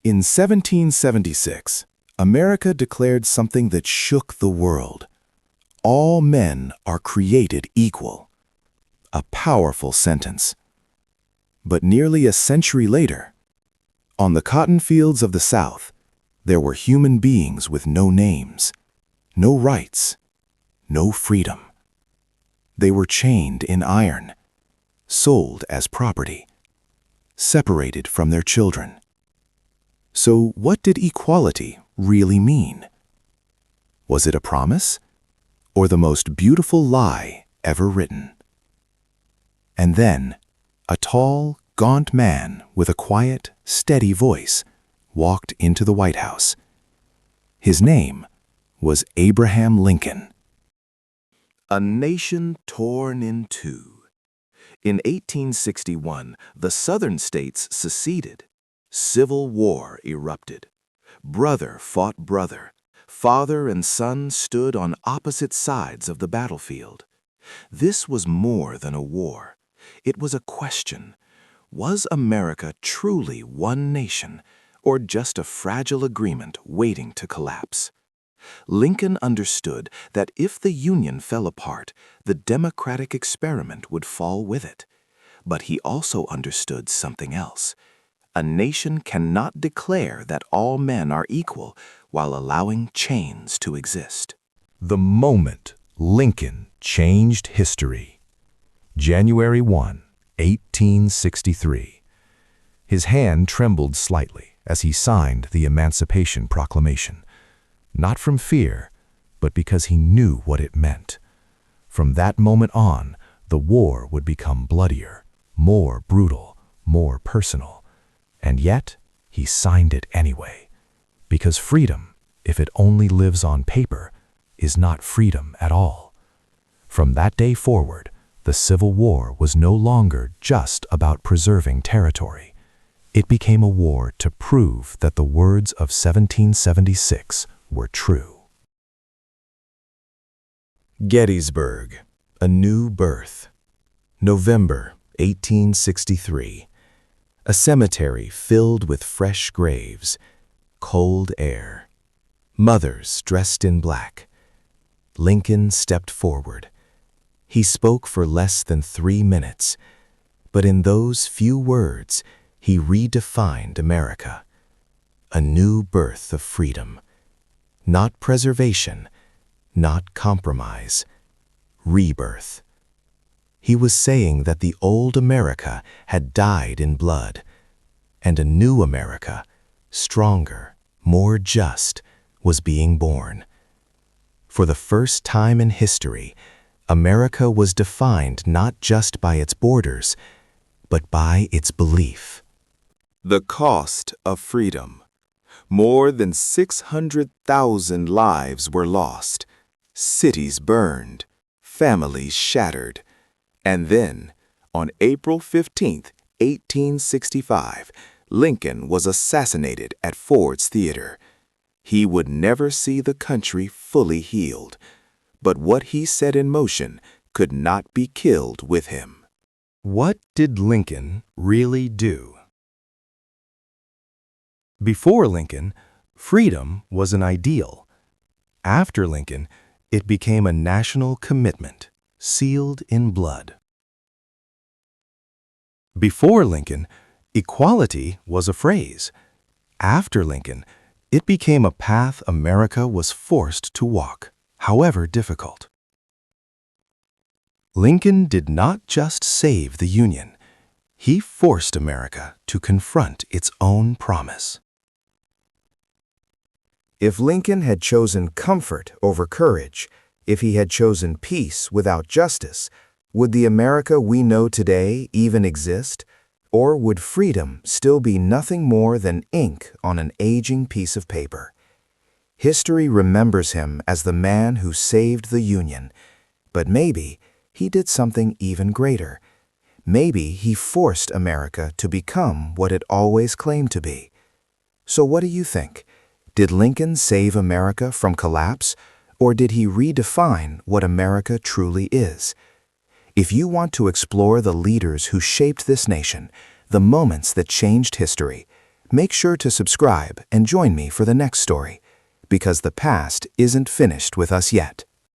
In 1776, America declared something that shook the world. All men are created equal. A powerful sentence. But nearly a century later, on the cotton fields of the South, there were human beings with no names, no rights, no freedom. They were chained in iron, sold as property, separated from their children. So what did equality really mean? Was it a promise, or the most beautiful lie ever written? And then, a tall, gaunt man with a quiet, steady voice walked into the White House. His name was Abraham Lincoln. A nation torn in two. In 1861, the Southern states seceded. Civil war erupted. Brother fought brother. Father and son stood on opposite sides of the battlefield. This was more than a war. It was a question. Was America truly one nation, or just a fragile agreement waiting to collapse? Lincoln understood that if the Union fell apart, the democratic experiment would fall with it. But he also understood something else. A nation cannot declare that all men are equal while allowing chains to exist. The moment Lincoln changed history. January 1, 1863. His hand trembled slightly as he signed the Emancipation Proclamation. Not from fear, but because he knew what it meant. From that moment on, the war would become bloodier, more brutal, more personal. And yet, he signed it anyway. Because freedom, if it only lives on paper, is not freedom at all. From that day forward, the Civil War was no longer just about preserving territory. It became a war to prove that the words of 1776 were true. Gettysburg, a new birth. November 1863. A cemetery filled with fresh graves, cold air. Mothers dressed in black. Lincoln stepped forward. He spoke for less than 3 minutes, but in those few words, he redefined America. A new birth of freedom. Not preservation, not compromise. Rebirth. He was saying that the old America had died in blood, and a new America, stronger, more just, was being born. For the first time in history, America was defined not just by its borders, but by its belief. The cost of freedom. More than 600,000 lives were lost, cities burned, families shattered. And then, on April 15, 1865, Lincoln was assassinated at Ford's Theater. He would never see the country fully healed, but what he set in motion could not be killed with him. What did Lincoln really do? Before Lincoln, freedom was an ideal. After Lincoln, it became a national commitment, sealed in blood. Before Lincoln, equality was a phrase. After Lincoln, it became a path America was forced to walk, however difficult. Lincoln did not just save the Union. He forced America to confront its own promise. If Lincoln had chosen comfort over courage, if he had chosen peace without justice, would the America we know today even exist? Or would freedom still be nothing more than ink on an aging piece of paper? History remembers him as the man who saved the Union, but maybe he did something even greater. Maybe he forced America to become what it always claimed to be. So what do you think? Did Lincoln save America from collapse, or did he redefine what America truly is? If you want to explore the leaders who shaped this nation, the moments that changed history, Make sure to subscribe and join me for the next story, because the past isn't finished with us yet.